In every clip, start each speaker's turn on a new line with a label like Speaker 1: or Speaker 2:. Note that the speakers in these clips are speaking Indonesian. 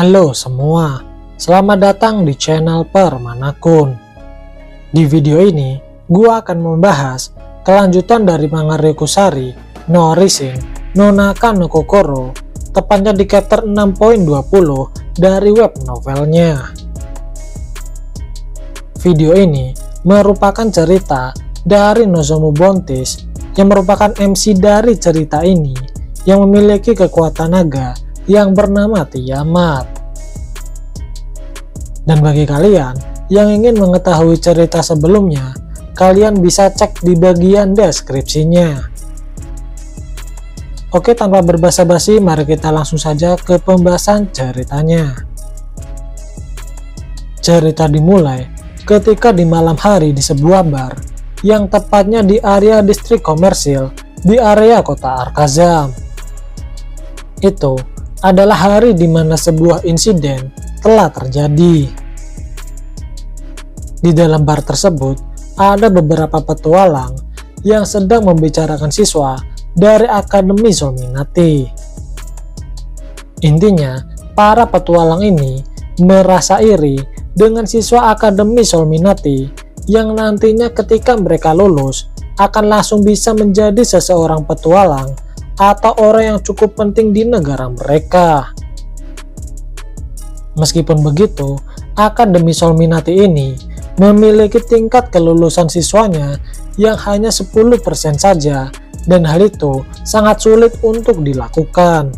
Speaker 1: Halo semua, selamat datang di channel Permanakun. Di video ini, gua akan membahas kelanjutan dari manga Ryokusari no Rising no Naka no Kokoro, tepatnya di chapter 6.20 dari web novelnya. Video ini merupakan cerita dari Nozomu Bontis yang merupakan MC dari cerita ini yang memiliki kekuatan naga yang bernama Tiamat. Dan bagi kalian yang ingin mengetahui cerita sebelumnya, kalian bisa cek di bagian deskripsinya. Oke, tanpa berbasa-basi, mari kita langsung saja ke pembahasan ceritanya. Cerita dimulai ketika di malam hari di sebuah bar, yang tepatnya di area distrik komersil di area kota Arkazam. Itu adalah hari di mana sebuah insiden telah terjadi. Di dalam bar tersebut, ada beberapa petualang yang sedang membicarakan siswa dari Akademi Solminati. Intinya, para petualang ini merasa iri dengan siswa Akademi Solminati yang nantinya ketika mereka lulus akan langsung bisa menjadi seseorang petualang atau orang yang cukup penting di negara mereka. Meskipun begitu, Akademi Solminati ini memiliki tingkat kelulusan siswanya yang hanya 10% saja, dan hal itu sangat sulit untuk dilakukan.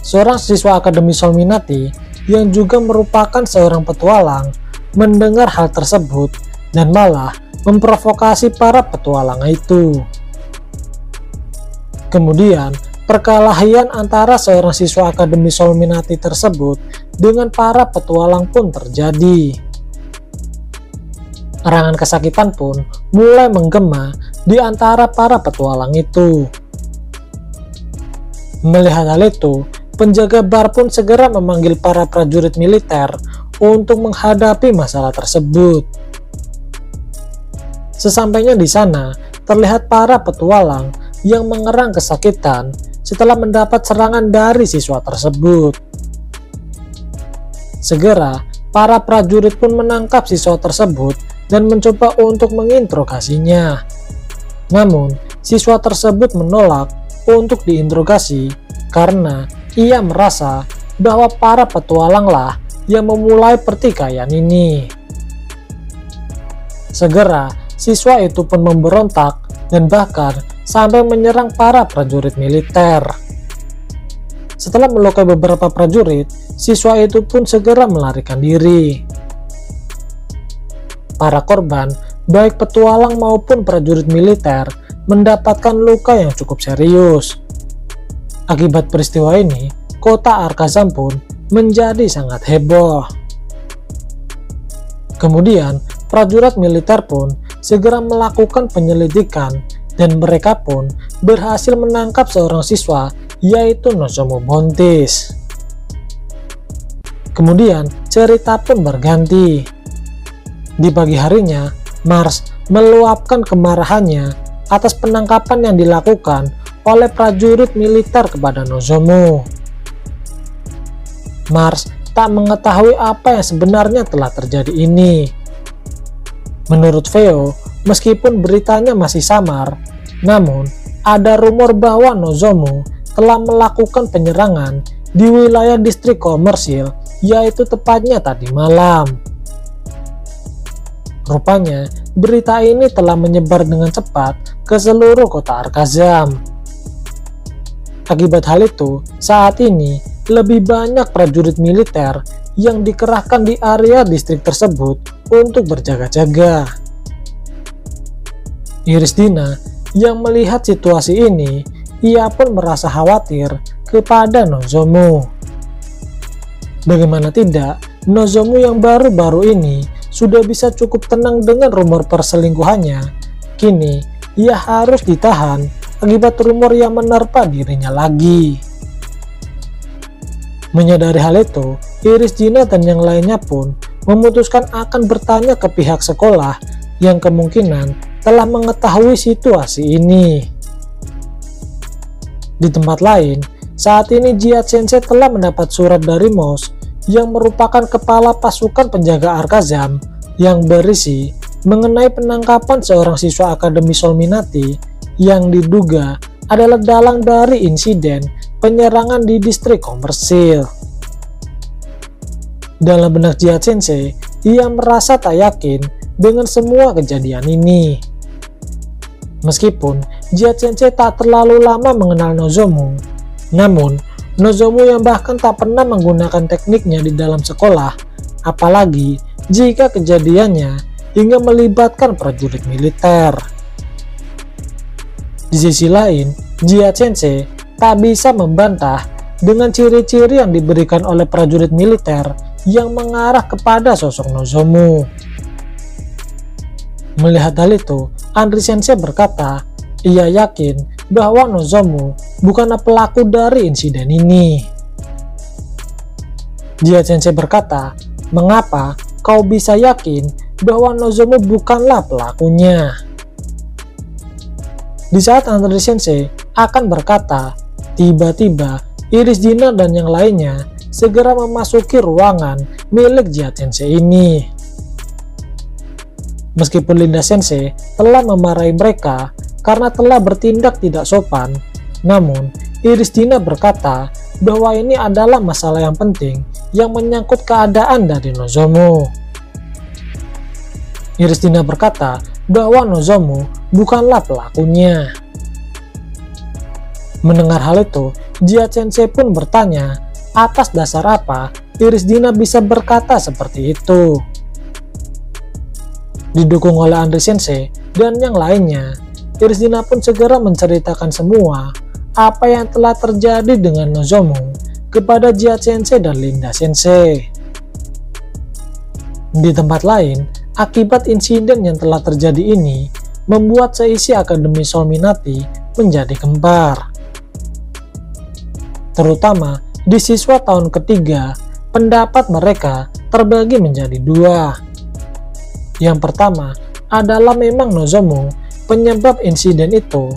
Speaker 1: Seorang siswa Akademi Solminati yang juga merupakan seorang petualang mendengar hal tersebut dan malah memprovokasi para petualang itu. Kemudian, perkelahian antara seorang siswa Akademi Solminati tersebut dengan para petualang pun terjadi. Erangan kesakitan pun mulai menggema di antara para petualang itu. Melihat hal itu, penjaga bar pun segera memanggil para prajurit militer untuk menghadapi masalah tersebut. Sesampainya di sana, terlihat para petualang yang mengerang kesakitan setelah mendapat serangan dari siswa tersebut. Segera, para prajurit pun menangkap siswa tersebut dan mencoba untuk menginterogasinya. Namun, siswa tersebut menolak untuk diinterogasi karena ia merasa bahwa para petualanglah yang memulai pertikaian ini. Segera, siswa itu pun memberontak dan bahkan sampai menyerang para prajurit militer. Setelah melukai beberapa prajurit, siswa itu pun segera melarikan diri. Para korban, baik petualang maupun prajurit militer, mendapatkan luka yang cukup serius. Akibat peristiwa ini, kota Arkazam pun menjadi sangat heboh. Kemudian, prajurit militer pun segera melakukan penyelidikan dan mereka pun berhasil menangkap seorang siswa, yaitu Nozomu Bontis. Kemudian cerita pun berganti. Di pagi harinya, Mars meluapkan kemarahannya atas penangkapan yang dilakukan oleh prajurit militer kepada Nozomu. Mars tak mengetahui apa yang sebenarnya telah terjadi ini. Menurut Veo, meskipun beritanya masih samar, namun ada rumor bahwa Nozomu telah melakukan penyerangan di wilayah distrik komersil, yaitu tepatnya tadi malam. Rupanya, berita ini telah menyebar dengan cepat ke seluruh kota Arkazam. Akibat hal itu, saat ini lebih banyak prajurit militer yang dikerahkan di area distrik tersebut untuk berjaga-jaga. Irisdina yang melihat situasi ini, ia pun merasa khawatir kepada Nozomu. Bagaimana tidak, Nozomu yang baru-baru ini sudah bisa cukup tenang dengan rumor perselingkuhannya. Kini, ia harus ditahan akibat rumor yang menerpa dirinya lagi. Menyadari hal itu, Irisdina dan yang lainnya pun memutuskan akan bertanya ke pihak sekolah yang kemungkinan telah mengetahui situasi ini. Di tempat lain, saat ini Jihad Sensei telah mendapat surat dari Mos yang merupakan kepala pasukan penjaga Arkazam yang berisi mengenai penangkapan seorang siswa Akademi Solminati yang diduga adalah dalang dari insiden penyerangan di distrik komersil. Dalam benak Jihad Sensei, ia merasa tak yakin dengan semua kejadian ini. Meskipun Jihad Sensei tak terlalu lama mengenal Nozomu, namun Nozomu yang bahkan tak pernah menggunakan tekniknya di dalam sekolah, apalagi jika kejadiannya hingga melibatkan prajurit militer. Di sisi lain, Jihad Sensei tak bisa membantah dengan ciri-ciri yang diberikan oleh prajurit militer yang mengarah kepada sosok Nozomu. Melihat hal itu, Andri Sensei berkata, ia yakin bahwa Nozomu bukanlah pelaku dari insiden ini. Jihad Sensei berkata, mengapa kau bisa yakin bahwa Nozomu bukanlah pelakunya? Di saat Andri Sensei akan berkata, tiba-tiba Iris Dina dan yang lainnya segera memasuki ruangan milik Jihad Sensei ini. Meskipun Linda Sensei telah memarahi mereka karena telah bertindak tidak sopan, namun Iris Dina berkata bahwa ini adalah masalah yang penting yang menyangkut keadaan dari Nozomu. Iris Dina berkata bahwa Nozomu bukanlah pelakunya. Mendengar hal itu, Jihad Sensei pun bertanya atas dasar apa Iris Dina bisa berkata seperti itu. Didukung oleh Andri Sensei dan yang lainnya, Iris Dina pun segera menceritakan semua apa yang telah terjadi dengan Nozomu kepada Jihad Sensei dan Linda Sensei. Di tempat lain, akibat insiden yang telah terjadi ini membuat seisi Akademi Solminati menjadi gempar. Terutama di siswa tahun ketiga, pendapat mereka terbagi menjadi dua. Yang pertama adalah memang Nozomu penyebab insiden itu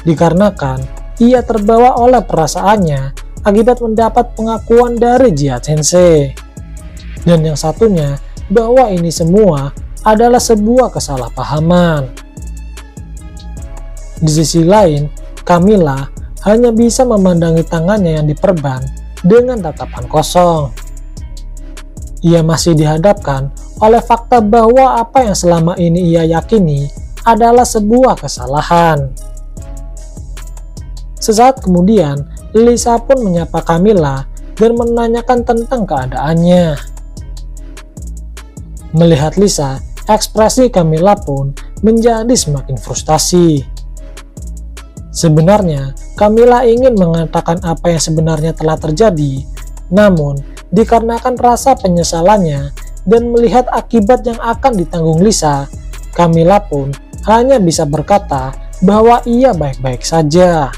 Speaker 1: dikarenakan ia terbawa oleh perasaannya akibat mendapat pengakuan dari Jihad Sensei. Dan yang satunya bahwa ini semua adalah sebuah kesalahpahaman. Di sisi lain, Camilla hanya bisa memandangi tangannya yang diperban dengan tatapan kosong. Ia masih dihadapkan oleh fakta bahwa apa yang selama ini ia yakini adalah sebuah kesalahan. Sesaat kemudian, Lisa pun menyapa Camilla dan menanyakan tentang keadaannya. Melihat Lisa, ekspresi Camilla pun menjadi semakin frustasi. Sebenarnya, Camilla ingin mengatakan apa yang sebenarnya telah terjadi, namun dikarenakan rasa penyesalannya dan melihat akibat yang akan ditanggung Lisa, Camilla pun hanya bisa berkata bahwa ia baik-baik saja.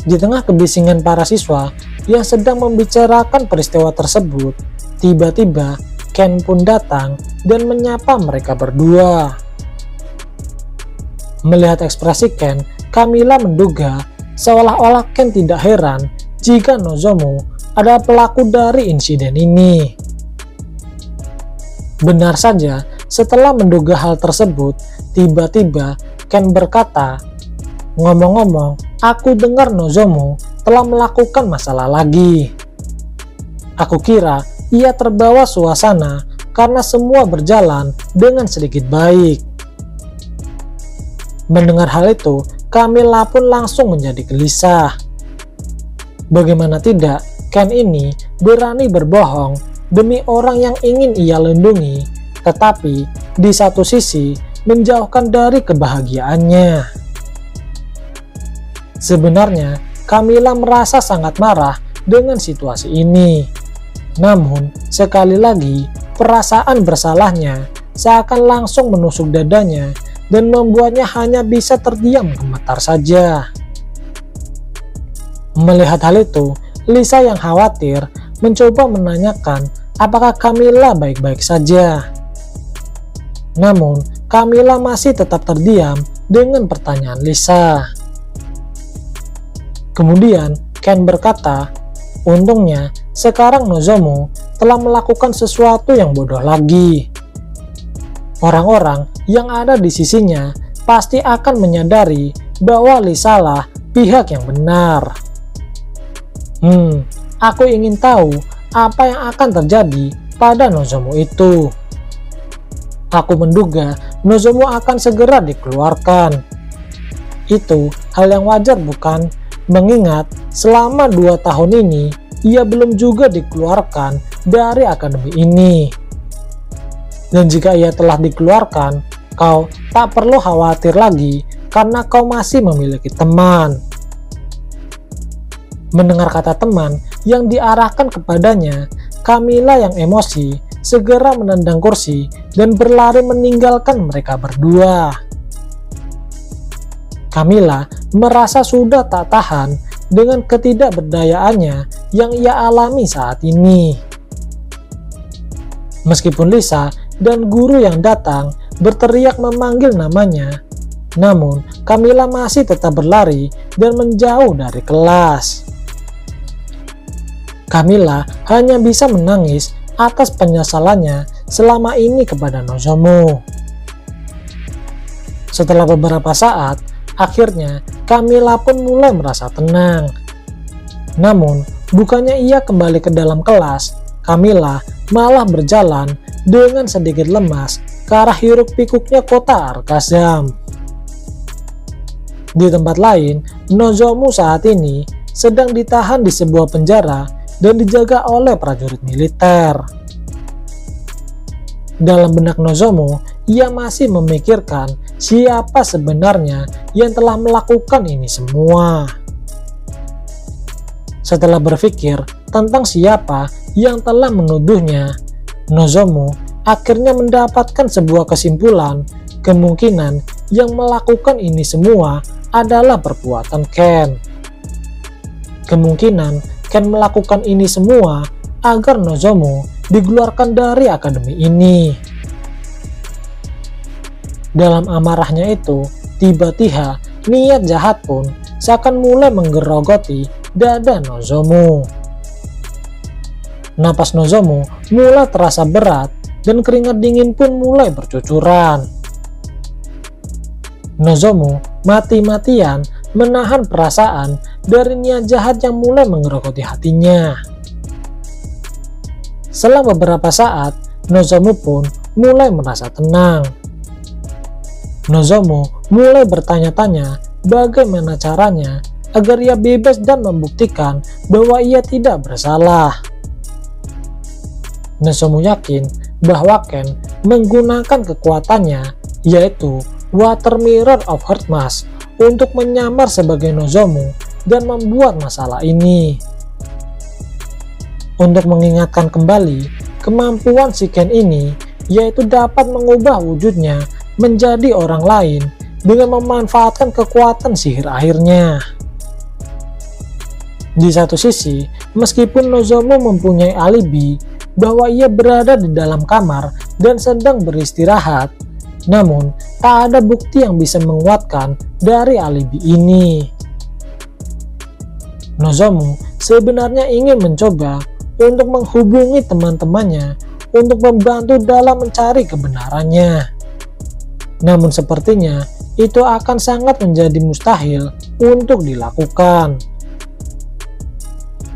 Speaker 1: Di tengah kebisingan para siswa yang sedang membicarakan peristiwa tersebut, tiba-tiba Ken pun datang dan menyapa mereka berdua. Melihat ekspresi Ken, Camilla menduga seolah-olah Ken tidak heran jika Nozomu adalah pelaku dari insiden ini. Benar saja, setelah menduga hal tersebut, tiba-tiba Ken berkata, ngomong-ngomong, aku dengar Nozomu telah melakukan masalah lagi. Aku kira ia terbawa suasana karena semua berjalan dengan sedikit baik. Mendengar hal itu, Camilla pun langsung menjadi gelisah. Bagaimana tidak, Ken ini berani berbohong demi orang yang ingin ia lindungi, tetapi di satu sisi menjauhkan dari kebahagiaannya. Sebenarnya, Camilla merasa sangat marah dengan situasi ini. Namun, sekali lagi, perasaan bersalahnya seakan langsung menusuk dadanya dan membuatnya hanya bisa terdiam gemetar saja. Melihat hal itu, Lisa yang khawatir mencoba menanyakan apakah Camilla baik-baik saja. Namun, Camilla masih tetap terdiam dengan pertanyaan Lisa. Kemudian Ken berkata, untungnya sekarang Nozomu telah melakukan sesuatu yang bodoh lagi. Orang-orang yang ada di sisinya pasti akan menyadari bahwa Lisa lah pihak yang benar. Aku ingin tahu apa yang akan terjadi pada Nozomu itu. Aku menduga Nozomu akan segera dikeluarkan. Itu hal yang wajar bukan? Mengingat selama 2 tahun ini ia belum juga dikeluarkan dari akademi ini. Dan jika ia telah dikeluarkan, kau tak perlu khawatir lagi karena kau masih memiliki teman. Mendengar kata teman yang diarahkan kepadanya, Camilla yang emosi segera menendang kursi dan berlari meninggalkan mereka berdua. Camilla merasa sudah tak tahan dengan ketidakberdayaannya yang ia alami saat ini. Meskipun Lisa dan guru yang datang berteriak memanggil namanya, namun Camilla masih tetap berlari dan menjauh dari kelas. Camilla hanya bisa menangis atas penyesalannya selama ini kepada Nozomu. Setelah beberapa saat, akhirnya Camilla pun mulai merasa tenang. Namun, bukannya ia kembali ke dalam kelas, Camilla malah berjalan dengan sedikit lemas ke arah hiruk-pikuknya kota Arkazam. Di tempat lain, Nozomu saat ini sedang ditahan di sebuah penjara dan dijaga oleh prajurit militer. Dalam benak Nozomu, ia masih memikirkan siapa sebenarnya yang telah melakukan ini semua. Setelah berpikir tentang siapa yang telah menuduhnya, Nozomu akhirnya mendapatkan sebuah kesimpulan, kemungkinan yang melakukan ini semua adalah perbuatan Ken. Kemungkinan Ken melakukan ini semua agar Nozomu dikeluarkan dari akademi ini. Dalam amarahnya itu, tiba-tiba niat jahat pun seakan mulai menggerogoti dada Nozomu. Napas Nozomu mulai terasa berat dan keringat dingin pun mulai bercucuran. Nozomu mati-matian menahan perasaan dari niat jahat yang mulai menggerogoti hatinya. Setelah beberapa saat, Nozomu pun mulai merasa tenang. Nozomu mulai bertanya-tanya bagaimana caranya agar ia bebas dan membuktikan bahwa ia tidak bersalah. Nozomu yakin bahwa Ken menggunakan kekuatannya, yaitu Water Mirror of Heartmask, untuk menyamar sebagai Nozomu dan membuat masalah ini. Untuk mengingatkan kembali kemampuan si Ken ini, yaitu dapat mengubah wujudnya menjadi orang lain dengan memanfaatkan kekuatan sihir akhirnya. Di satu sisi, meskipun Nozomu mempunyai alibi bahwa ia berada di dalam kamar dan sedang beristirahat, namun tak ada bukti yang bisa menguatkan dari alibi ini. Nozomu sebenarnya ingin mencoba untuk menghubungi teman-temannya untuk membantu dalam mencari kebenarannya. Namun sepertinya itu akan sangat menjadi mustahil untuk dilakukan.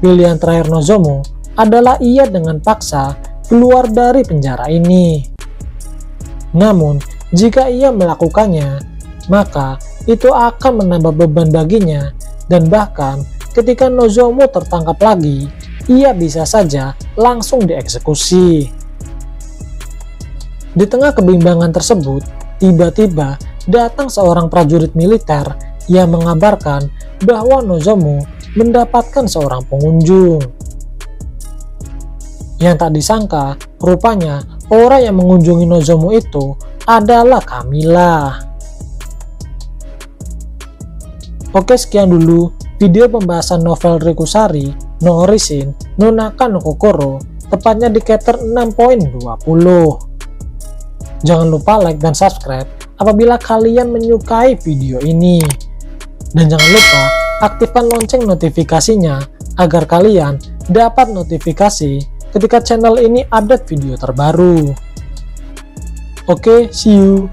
Speaker 1: Pilihan terakhir Nozomu adalah ia dengan paksa keluar dari penjara ini. Namun, jika ia melakukannya, maka itu akan menambah beban baginya, dan bahkan ketika Nozomu tertangkap lagi, ia bisa saja langsung dieksekusi. Di tengah kebimbangan tersebut, tiba-tiba datang seorang prajurit militer yang mengabarkan bahwa Nozomu mendapatkan seorang pengunjung. Yang tak disangka, rupanya orang yang mengunjungi Nozomu itu adalah Camilla. Oke, sekian dulu video pembahasan novel Rikusari no Orishin no Naka no Kokoro, tepatnya di chapter 6.20. Jangan lupa like dan subscribe apabila kalian menyukai video ini. Dan jangan lupa aktifkan lonceng notifikasinya agar kalian dapat notifikasi ketika channel ini update video terbaru. Oke, see you.